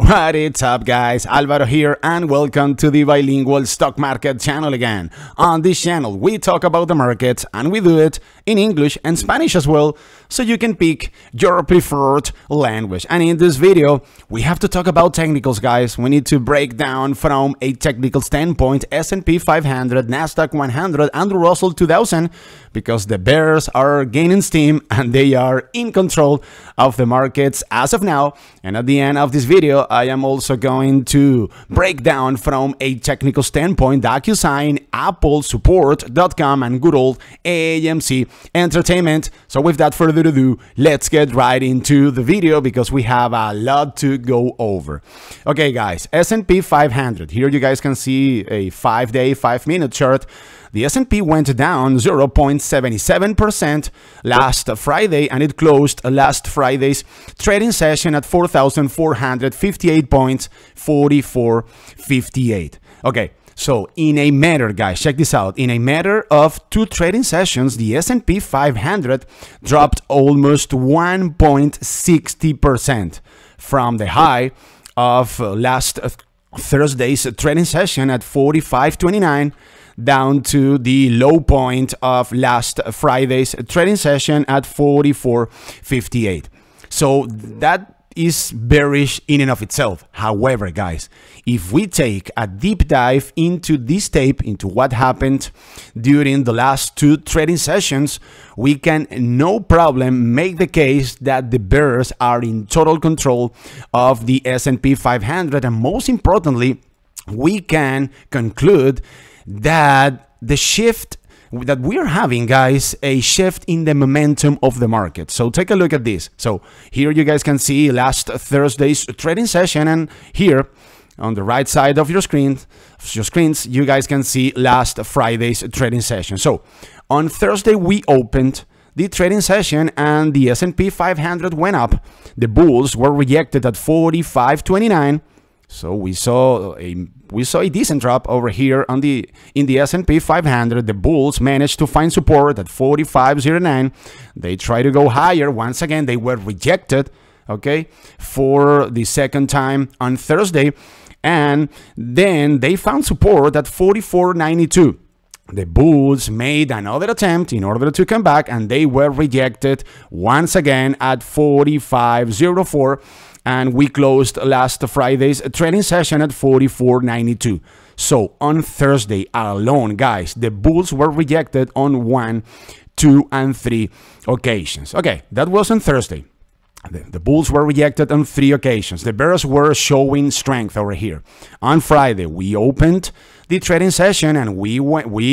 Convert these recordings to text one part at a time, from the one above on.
What is up, guys? Alvaro here, and welcome to the Bilingual Stock Market channel again. On this channel, we talk about the markets, and we do it in English and Spanish as well, so you can pick your preferred language. And in this video, we have to talk about technicals, guys. We need to break down from a technical standpoint S&P 500, NASDAQ 100, and the Russell 2000, because the bears are gaining steam and they are in control of the markets as of now. And at the end of this video, I am also going to break down from a technical standpoint Docu, Apple, Sprt.com, and good old AAMC Entertainment. So without further ado, let's get right into the video because we have a lot to go over. Okay, guys, S&P 500. Here you guys can see a 5-day, 5-minute chart. The S&P went down 0.77% last Friday, and it closed last Friday's trading session at 4,458.4458. Okay, so in a matter, guys, check this out. In a matter of 2 trading sessions, the S&P 500 dropped almost 1.60% from the high of last Thursday's trading session at 45.29 down to the low point of last Friday's trading session at 44.58. So that is bearish in and of itself. However, guys, if we take a deep dive into this tape, into what happened during the last 2 trading sessions, we can no problem make the case that the bears are in total control of the S&P 500, and most importantly, we can conclude that the shift that we are having, guys, a shift in the momentum of the market. So take a look at this. So here you guys can see last Thursday's trading session, and here on the right side of your screens, you guys can see last Friday's trading session. So on Thursday, we opened the trading session and the S&P 500 went up. The bulls were rejected at 45.29. So we saw a decent drop over here on in the S&P 500. The bulls managed to find support at 45.09. They tried to go higher. Once again, they were rejected, okay, for the second time on Thursday, and then they found support at 44.92. The bulls made another attempt in order to come back, and they were rejected once again at 45.04. And we closed last Friday's trading session at 44.92. So on Thursday alone, guys, the bulls were rejected on 1, 2, and 3 occasions. Okay, that was on Thursday. The bulls were rejected on 3 occasions. The bears were showing strength over here. On Friday, we opened the trading session and we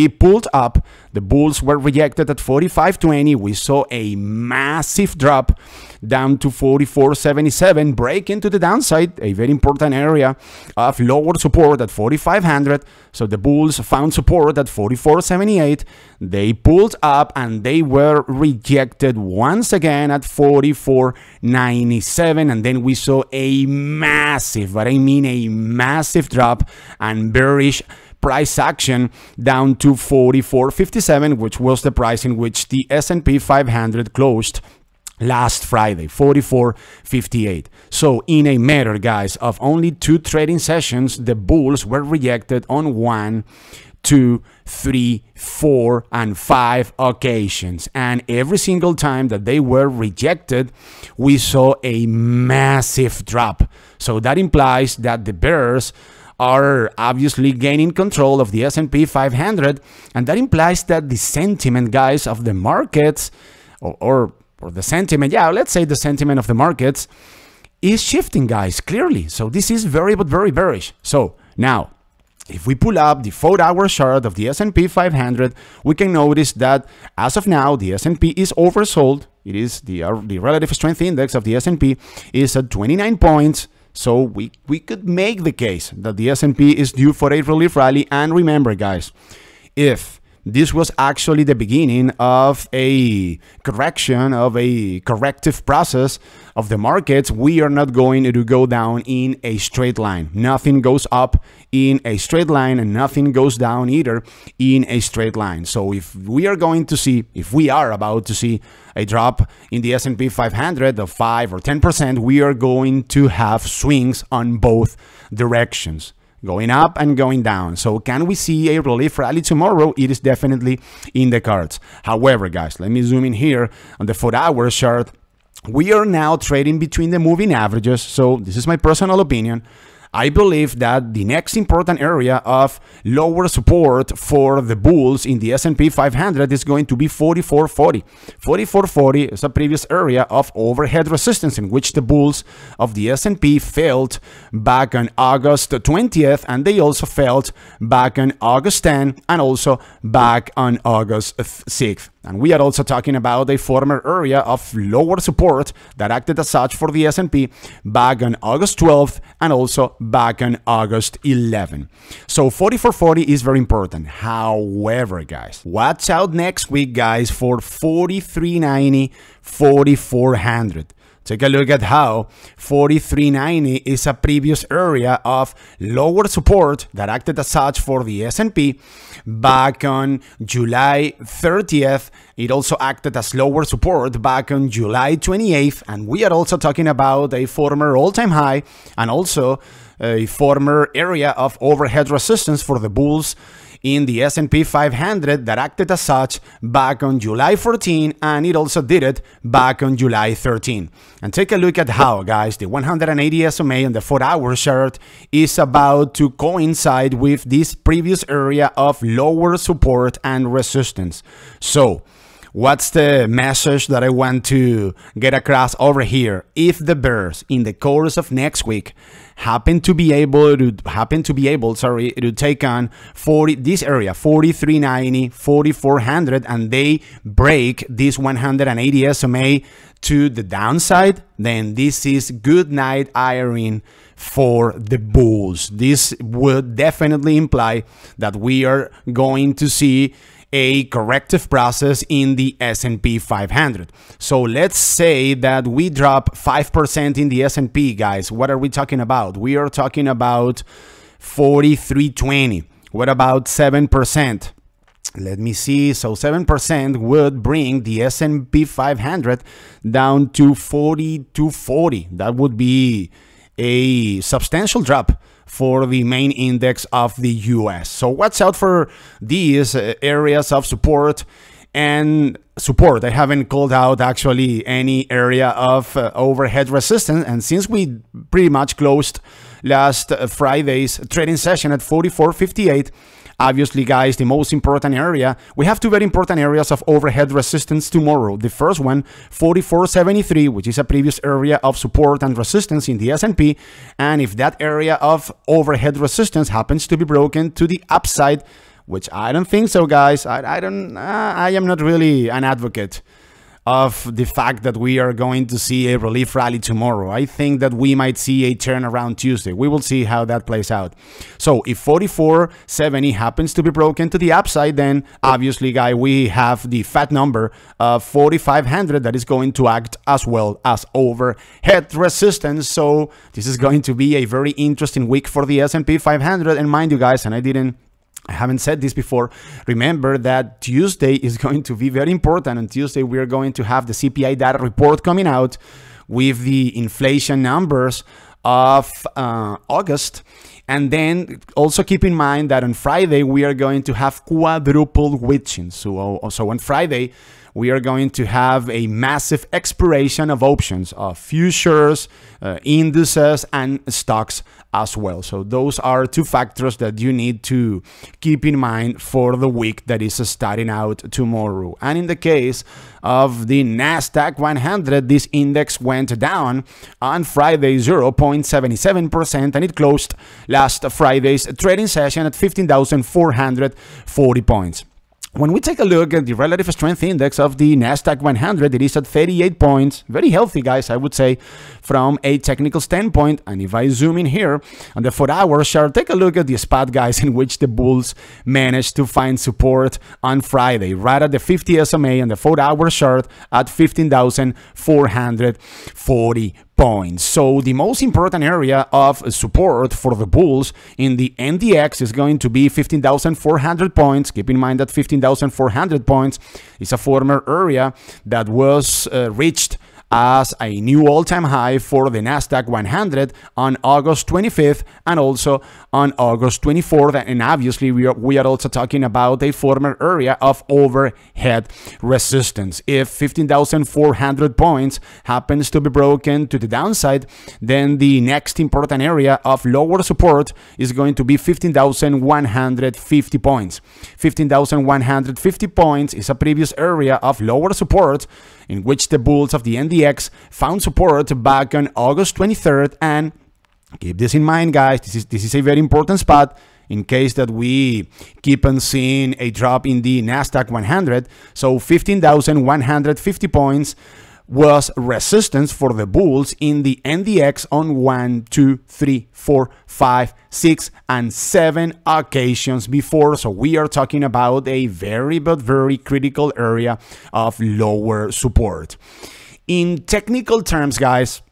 pulled up. The bulls were rejected at 45.20. We saw a massive drop down to 44.77, break into the downside, a very important area of lower support at 4,500. So the bulls found support at 44.78. They pulled up and they were rejected once again at 44.97. And then we saw a massive, but I mean a massive drop and bearish price action down to 44.57, which was the price in which the S&P 500 closed last Friday, 44.58. So in a matter, guys, of only 2 trading sessions, the bulls were rejected on 1, 2, 3, 4, and 5 occasions. And every single time that they were rejected, we saw a massive drop. So that implies that the bears are obviously gaining control of the S&P 500, and that implies that the sentiment, guys, of the markets, or the sentiment, yeah, let's say the sentiment of the markets is shifting, guys, clearly. So this is very, but very bearish. So now, if we pull up the 4-hour chart of the S&P 500, we can notice that as of now, the S&P is oversold. It is the relative strength index of the S&P is at 29 points. So we could make the case that the S&P is due for a relief rally. And remember, guys, if this was actually the beginning of a correction, of a corrective process of the markets. We are not going to go down in a straight line. Nothing goes up in a straight line and nothing goes down either in a straight line. So if we are about to see a drop in the S&P 500 of 5 or 10%, we are going to have swings on both directions, going up and going down. So can we see a relief rally tomorrow? It is definitely in the cards. However, guys, let me zoom in here on the 4-hour chart. We are now trading between the moving averages. So this is my personal opinion. I believe that the next important area of lower support for the bulls in the S&P 500 is going to be 4440. 4440 is a previous area of overhead resistance in which the bulls of the S&P failed back on August 20th, and they also failed back on August 10 and also back on August 6th. And we are also talking about a former area of lower support that acted as such for the S&P back on August 12th and also back on August 11. So 4440 is very important. However, guys, watch out next week, guys, for 4390, 4400. Take a look at how 4390 is a previous area of lower support that acted as such for the S&P back on July 30th. It also acted as lower support back on July 28th. And we are also talking about a former all-time high and also a former area of overhead resistance for the bulls in the S&P 500 that acted as such back on July 14, and it also did it back on July 13. And take a look at how, guys, the 180 SMA on the 4-hour chart is about to coincide with this previous area of lower support and resistance. So what's the message that I want to get across over here? If the bears in the course of next week happen to be able to take on this area 4390, 4400, and they break this 180 SMA to the downside, then this is good night iron for the bulls. This would definitely imply that we are going to see a corrective process in the S&P 500. So let's say that we drop 5% in the S&P, guys. What are we talking about? We are talking about 4320. What about 7%? Let me see. So 7% would bring the S&P 500 down to 4240. That would be a substantial drop for the main index of the US. So watch out for these areas of support and support. I haven't called out actually any area of overhead resistance. And since we pretty much closed last Friday's trading session at 44.58, obviously, guys, the most important area, we have two very important areas of overhead resistance tomorrow. The first one, 44.73, which is a previous area of support and resistance in the S&P. And if that area of overhead resistance happens to be broken to the upside, which I don't think so, guys, I am not really an advocate of the fact that we are going to see a relief rally tomorrow. I think that we might see a turnaround Tuesday. We will see how that plays out. So if 44.70 happens to be broken to the upside, then obviously, guys, we have the fat number of 4,500 that is going to act as well as overhead resistance. So this is going to be a very interesting week for the S&P 500. And mind you, guys, and I haven't said this before, remember that Tuesday is going to be very important. On Tuesday, we are going to have the CPI data report coming out with the inflation numbers of August. And then also keep in mind that on Friday, we are going to have quadruple witching. So on Friday, we are going to have a massive expiration of options, of futures, indices, and stocks as well. So those are two factors that you need to keep in mind for the week that is starting out tomorrow. And in the case of the NASDAQ 100, this index went down on Friday 0.77%, and it closed last Friday's trading session at 15,440 points. when we take a look at the relative strength index of the NASDAQ 100, it is at 38 points. Very healthy, guys, I would say, from a technical standpoint. And if I zoom in here on the 4-hour chart, take a look at the spot, guys, in which the bulls managed to find support on Friday, right at the 50 SMA on the 4-hour chart at 15,440 points. So the most important area of support for the bulls in the NDX is going to be 15,400 points. Keep in mind that 15,400 points is a former area that was reached as a new all-time high for the NASDAQ 100 on August 25th and also on August 24th. And obviously, we are also talking about a former area of overhead resistance. If 15,400 points happens to be broken to the downside, then the next important area of lower support is going to be 15,150 points. 15,150 points is a previous area of lower support in which the bulls of the NDX found support back on August 23rd. And keep this in mind, guys, this is a very important spot in case that we keep on seeing a drop in the NASDAQ 100. So 15,150 points was resistance for the bulls in the NDX on 1, 2, 3, 4, 5, 6, and 7 occasions before. So we are talking about a very, but very critical area of lower support. In technical terms, guys,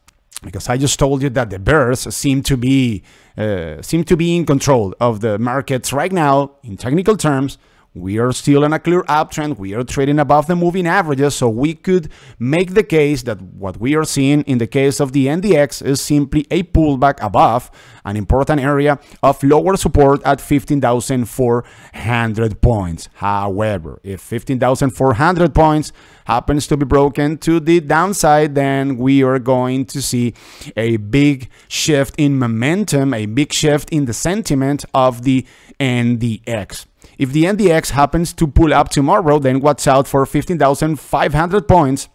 because I just told you that the bears seem to be in control of the markets right now, in technical terms, we are still in a clear uptrend. We are trading above the moving averages, so we could make the case that what we are seeing in the case of the NDX is simply a pullback above an important area of lower support at 15,400 points. However, if 15,400 points happens to be broken to the downside, then we are going to see a big shift in momentum, a big shift in the sentiment of the NDX. If the NDX happens to pull up tomorrow, then watch out for 15,500 points,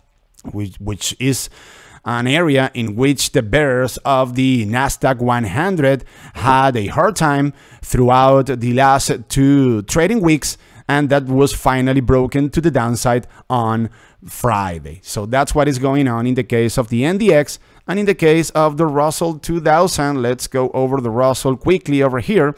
which is an area in which the bears of the NASDAQ 100 had a hard time throughout the last 2 trading weeks, and that was finally broken to the downside on Friday. So that's what is going on in the case of the NDX. And in the case of the Russell 2000, let's go over the Russell quickly over here.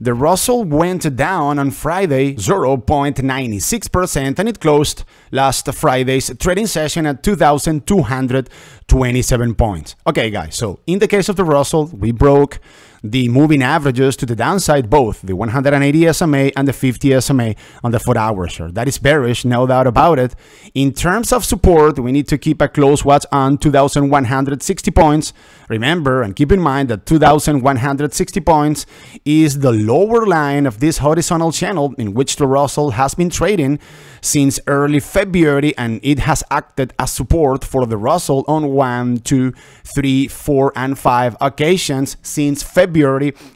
The Russell went down on Friday 0.96%, and it closed last Friday's trading session at 2,227 points. Okay, guys, so in the case of the Russell, we broke the moving averages to the downside, both the 180 SMA and the 50 SMA on the 4-hour chart. That is bearish, no doubt about it. In terms of support, we need to keep a close watch on 2,160 points. Remember and keep in mind that 2,160 points is the lower line of this horizontal channel in which the Russell has been trading since early February, and it has acted as support for the Russell on 1, 2, 3, 4, and 5 occasions since February,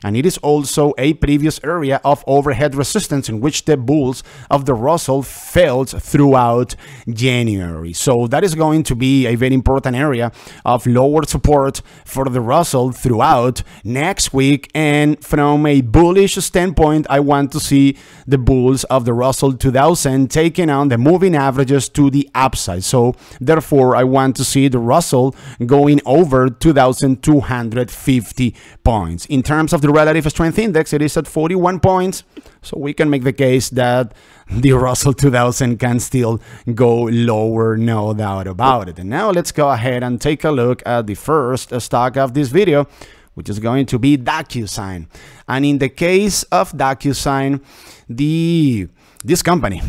and it is also a previous area of overhead resistance in which the bulls of the Russell failed throughout January. So that is going to be a very important area of lower support for the Russell throughout next week. And from a bullish standpoint, I want to see the bulls of the Russell 2000 taking on the moving averages to the upside. So therefore, I want to see the Russell going over 2,250 points. In terms of the relative strength index, it is at 41 points. So we can make the case that the Russell 2000 can still go lower, no doubt about it. And now let's go ahead and take a look at the first stock of this video, which is going to be DocuSign. And in the case of DocuSign, this company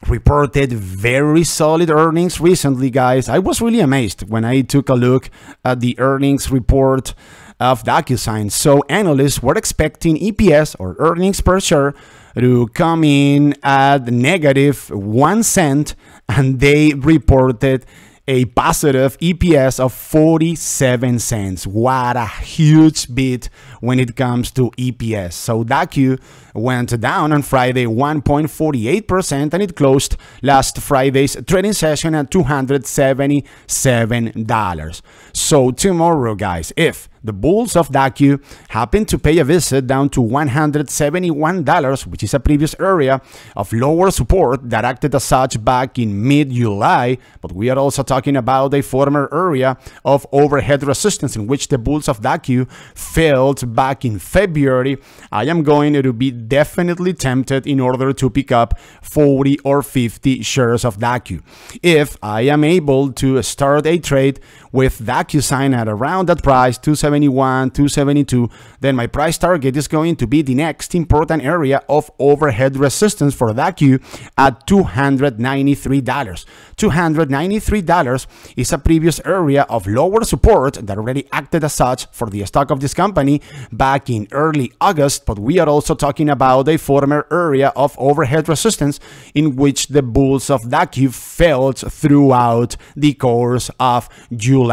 reported very solid earnings recently, guys. I was really amazed when I took a look at the earnings report of DocuSign. So analysts were expecting EPS, or earnings per share, to come in at -1 cent, and they reported a positive EPS of 47 cents. What a huge beat when it comes to EPS. So Docu went down on Friday 1.48%, and it closed last Friday's trading session at $277. So tomorrow, guys, if the bulls of Docu happened to pay a visit down to $171, which is a previous area of lower support that acted as such back in mid-July, but we are also talking about a former area of overhead resistance in which the bulls of Docu failed back in February. I am going to be definitely tempted in order to pick up 40 or 50 shares of Docu. If I am able to start a trade with DocuSign at around that price, 271, 272, then my price target is going to be the next important area of overhead resistance for Docu at $293. $293 is a previous area of lower support that already acted as such for the stock of this company back in early August, but we are also talking about a former area of overhead resistance in which the bulls of Docu failed throughout the course of July.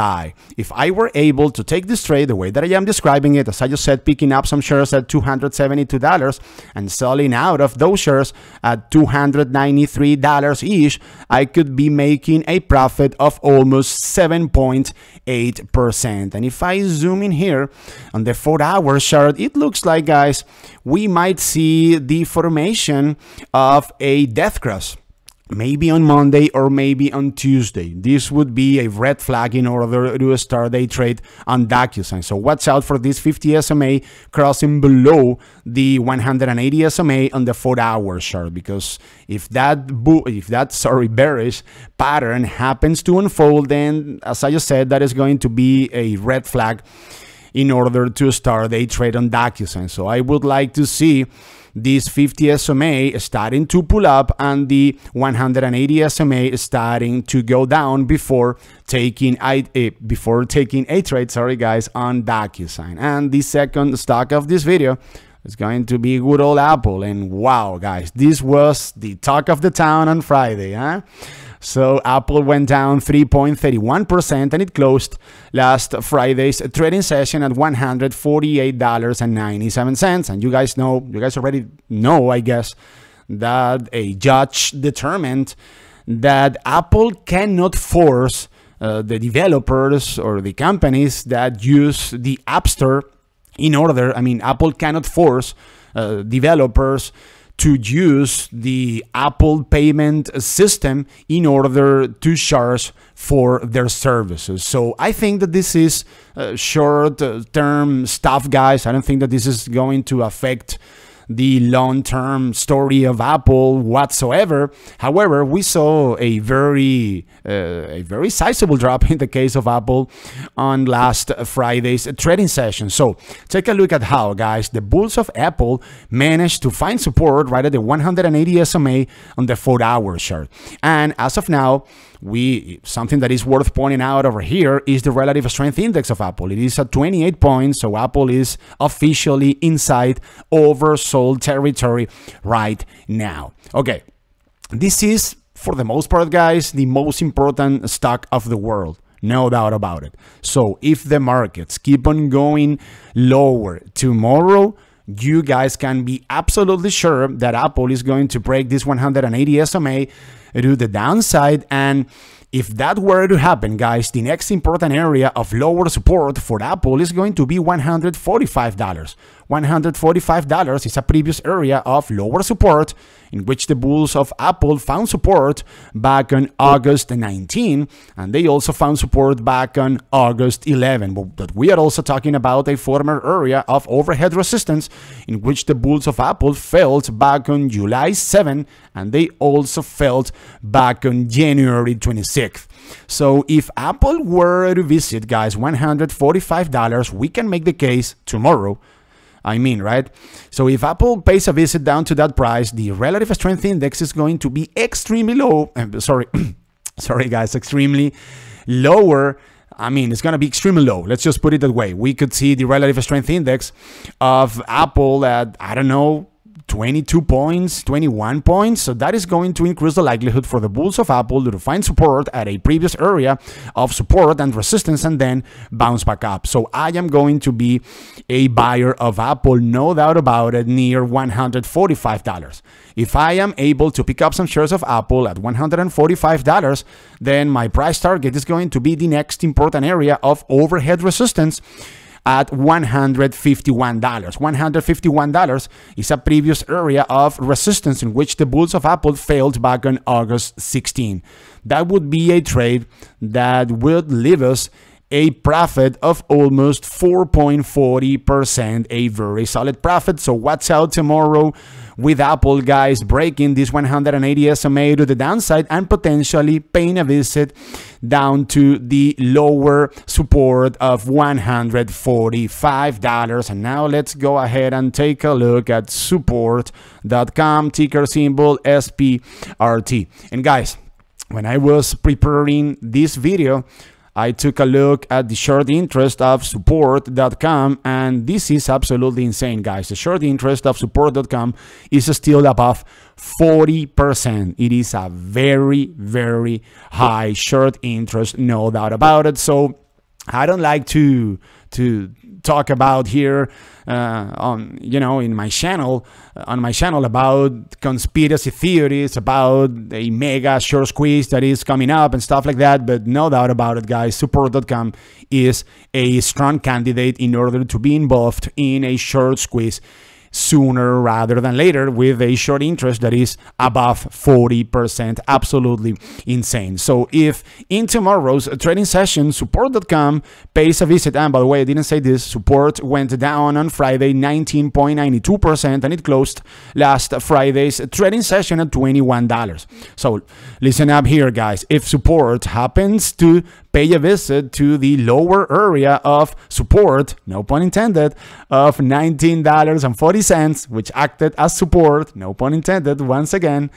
If I were able to take this trade the way that I am describing it, as I just said, picking up some shares at $272 and selling out of those shares at $293 each, I could be making a profit of almost 7.8%. And if I zoom in here on the 4-hour chart, it looks like, guys, we might see the formation of a death cross. Maybe on Monday or maybe on Tuesday. This would be a red flag in order to start a trade on DocuSign. So watch out for this 50 SMA crossing below the 180 SMA on the 4-hour chart, because if that bearish pattern happens to unfold, then as I just said, that is going to be a red flag in order to start a trade on DocuSign. So I would like to see this 50 SMA starting to pull up and the 180 SMA starting to go down before taking a trade, sorry guys, on DocuSign. And the second stock of this video is going to be good old Apple. And wow, guys, this was the talk of the town on Friday, huh? So Apple went down 3.31% and it closed last Friday's trading session at $148.97. And you guys already know, I guess, that a judge determined that Apple cannot force the developers or the companies that use the App Store Apple cannot force developers to use the Apple payment system in order to charge for their services. So I think that this is short-term stuff, guys. I don't think that this is going to affect the long-term story of Apple whatsoever. However, we saw a very sizable drop in the case of Apple on last Friday's trading session. So take a look at how, guys, the bulls of Apple managed to find support right at the 180 SMA on the 4-hour chart. And as of now, something that is worth pointing out over here is the relative strength index of Apple. It is at 28 points, so Apple is officially inside oversold territory right now. Okay, this is, for the most part, guys, the most important stock of the world. No doubt about it. So if the markets keep on going lower tomorrow, you guys can be absolutely sure that Apple is going to break this 180 SMA to the downside. And if that were to happen, guys, the next important area of lower support for Apple is going to be $145. $145 is a previous area of lower support in which the bulls of Apple found support back on August 19, and they also found support back on August 11. But we are also talking about a former area of overhead resistance in which the bulls of Apple felt back on July 7, and they also felt back on January 26th. So if Apple were to visit, guys, $145, we can make the case tomorrow. Right? So if Apple pays a visit down to that price, the relative strength index is going to be extremely low. Sorry, guys, extremely lower. It's going to be extremely low. Let's just put it that way. We could see the relative strength index of Apple at, 22 points, 21 points. So that is going to increase the likelihood for the bulls of Apple to find support at a previous area of support and resistance and then bounce back up. So I am going to be a buyer of Apple, no doubt about it, near $145. If I am able to pick up some shares of Apple at $145, then my price target is going to be the next important area of overhead resistance at $151. $151 is a previous area of resistance in which the bulls of Apple failed back on August 16. That would be a trade that would leave us a profit of almost 4.40%, a very solid profit. So watch out tomorrow with Apple, guys, breaking this 180 SMA to the downside and potentially paying a visit down to the lower support of $145. And now let's go ahead and take a look at support.com, ticker symbol SPRT. And guys, when I was preparing this video, I took a look at the short interest of support.com, and this is absolutely insane, guys. The short interest of support.com is still above 40%. It is a very, very high short interest, no doubt about it. So I don't like to talk about here on my channel about conspiracy theories about a mega short squeeze that is coming up and stuff like that, but no doubt about it, guys, support.com is a strong candidate in order to be involved in a short squeeze sooner rather than later with a short interest that is above 40%. Absolutely insane. So if in tomorrow's trading session support.com pays a visit, and by the way, I didn't say this, support went down on Friday 19.92% and it closed last Friday's trading session at $21. So listen up here, guys. If support happens to pay a visit to the lower area of support, no pun intended, of $19.40, which acted as support, no pun intended, once again,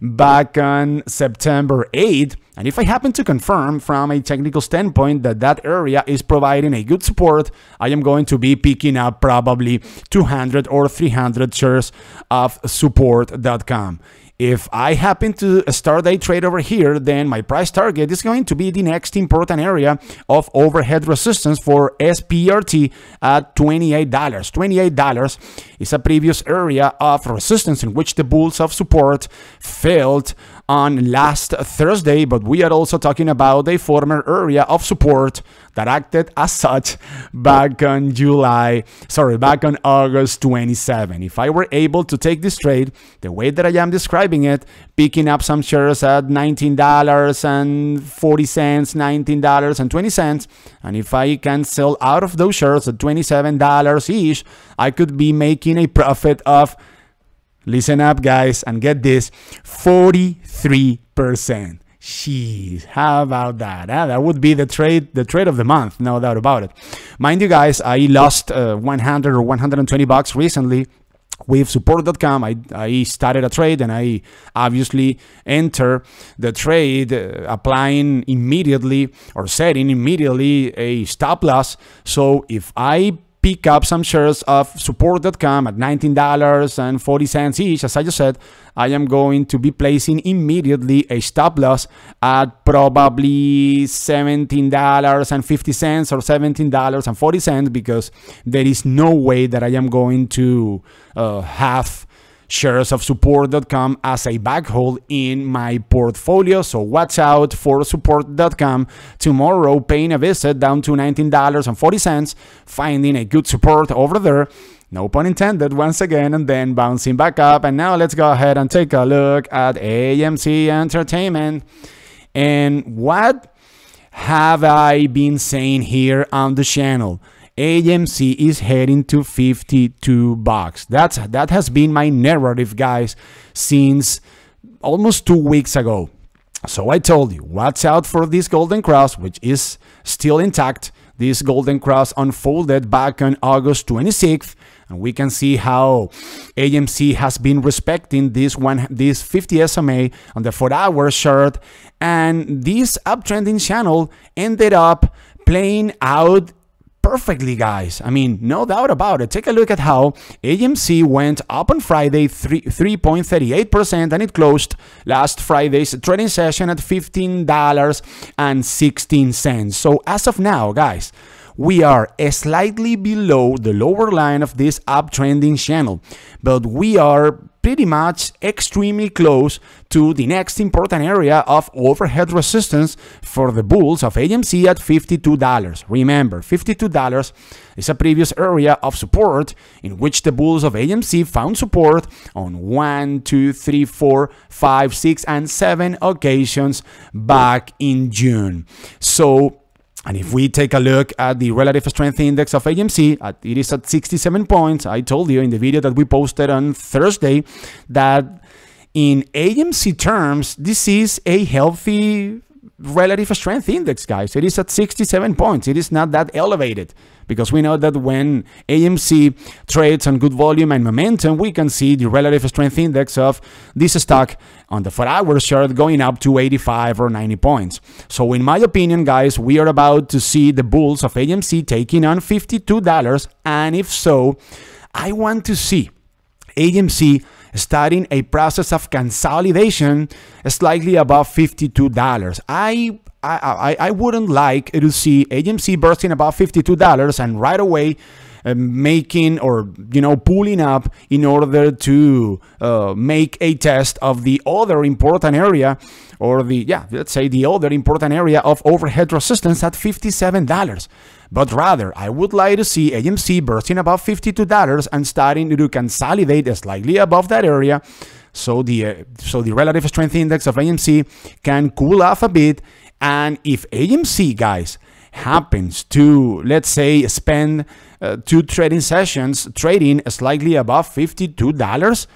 back on September 8th. And if I happen to confirm from a technical standpoint that that area is providing a good support, I am going to be picking up probably 200 or 300 shares of support.com. If I happen to start a trade over here, then my price target is going to be the next important area of overhead resistance for SPRT at $28. $28 is a previous area of resistance in which the bulls of support failed on last Thursday, but we are also talking about a former area of support that acted as such back on August 27. If I were able to take this trade the way that I am describing it, picking up some shares at $19.40, $19.20, and if I can sell out of those shares at $27 each, I could be making a profit of, listen up, guys, and get this, 43%. Jeez, how about that? That would be the trade of the month, no doubt about it. Mind you, guys, I lost 100 or 120 bucks recently with support.com. I started a trade and I obviously enter the trade applying immediately or setting immediately a stop loss. So if I pick up some shares of support.com at $19.40 each, as I just said, I am going to be placing immediately a stop loss at probably $17.50 or $17.40, because there is no way that I am going to have shares of support.com as a backhold in my portfolio. So watch out for support.com tomorrow, paying a visit down to $19.40, finding a good support over there, no pun intended, once again, and then bouncing back up. And now let's go ahead and take a look at AMC Entertainment. And what have I been saying here on the channel? AMC is heading to 52 bucks. That has been my narrative, guys, since almost 2 weeks ago. So I told you, watch out for this golden cross, which is still intact. This golden cross unfolded back on August 26th, and we can see how AMC has been respecting this 50 SMA on the 4-hour chart, and this uptrending channel ended up playing out perfectly, guys. I mean, no doubt about it. Take a look at how AMC went up on Friday 3.38%, and it closed last Friday's trading session at $15.16. So as of now, guys, we are slightly below the lower line of this uptrending channel, but we are pretty much extremely close to the next important area of overhead resistance for the bulls of AMC at $52. Remember, $52 is a previous area of support in which the bulls of AMC found support on 1, 2, 3, 4, 5, 6, and 7 occasions back in June. So, and if we take a look at the relative strength index of AMC, it is at 67 points. I told you in the video that we posted on Thursday that in AMC terms, this is a healthy relative strength index, guys. It is at 67 points. It is not that elevated, because we know that when AMC trades on good volume and momentum, we can see the relative strength index of this stock on the 4-hour chart going up to 85 or 90 points. So in my opinion, guys, we are about to see the bulls of AMC taking on $52. And if so, I want to see AMC starting a process of consolidation slightly above $52. I wouldn't like to see AMC bursting above $52 and right away making or pulling up in order to make a test of the other important area, or let's say the other important area of overhead resistance at $57. But rather, I would like to see AMC bursting above $52 and starting to consolidate slightly above that area, so the relative strength index of AMC can cool off a bit. And if AMC, guys, happens to, let's say, spend 2 trading sessions trading slightly above $52,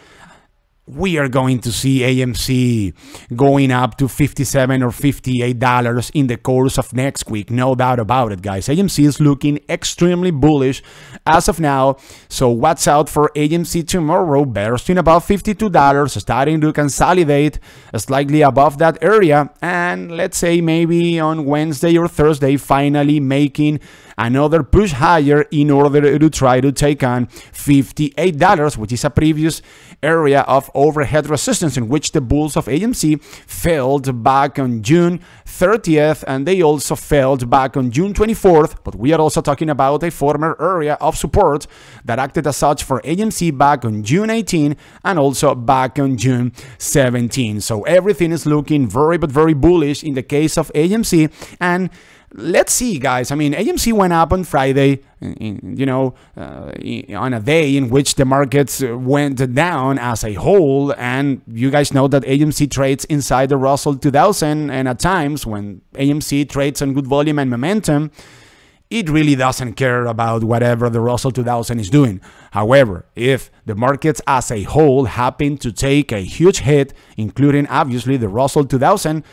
we are going to see AMC going up to $57 or $58 in the course of next week. No doubt about it, guys. AMC is looking extremely bullish as of now. So watch out for AMC tomorrow, bursting above $52, starting to consolidate slightly above that area. And let's say maybe on Wednesday or Thursday, finally making another push higher in order to try to take on $58, which is a previous area of overhead resistance in which the bulls of AMC failed back on June 30th, and they also failed back on June 24th. But we are also talking about a former area of support that acted as such for AMC back on June 18 and also back on June 17. So everything is looking very, but very bullish in the case of AMC. And let's see, guys. I mean, AMC went up on Friday, on a day in which the markets went down as a whole. And you guys know that AMC trades inside the Russell 2000. And at times when AMC trades on good volume and momentum, it really doesn't care about whatever the Russell 2000 is doing. However, if the markets as a whole happen to take a huge hit, including obviously the Russell 2000,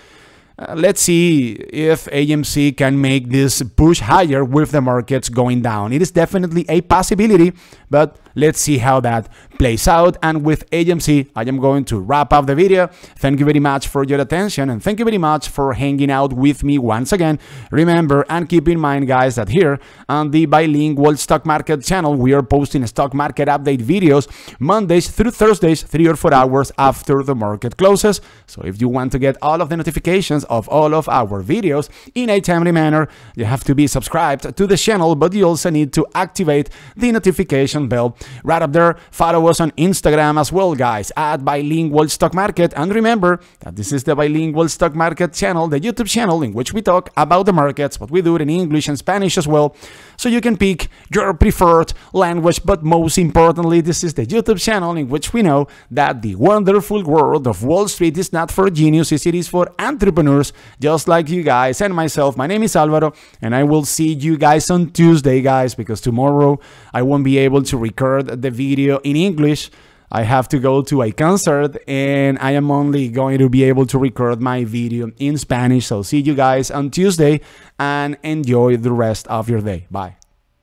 let's see if AMC can make this push higher with the markets going down. It is definitely a possibility, but let's see how that plays out. And with AMC, I am going to wrap up the video. Thank you very much for your attention, and thank you very much for hanging out with me once again. Remember and keep in mind, guys, that here on the Bilingual Stock Market channel, we are posting stock market update videos Mondays through Thursdays, 3 or 4 hours after the market closes. So if you want to get all of the notifications of all of our videos in a timely manner, you have to be subscribed to the channel, but you also need to activate the notification bell right up there. Follow us on Instagram as well, guys, at Bilingual Stock Market. And remember that this is the Bilingual Stock Market channel, the YouTube channel in which we talk about the markets, but we do it in English and Spanish as well, so you can pick your preferred language. But most importantly, this is the YouTube channel in which we know that the wonderful world of Wall Street is not for geniuses, it is for entrepreneurs just like you guys and myself. My name is Alvaro, and I will see you guys on Tuesday, guys, because tomorrow I won't be able to record the video in English. I have to go to a concert, and I am only going to be able to record my video in Spanish. So see you guys on Tuesday, and enjoy the rest of your day. Bye.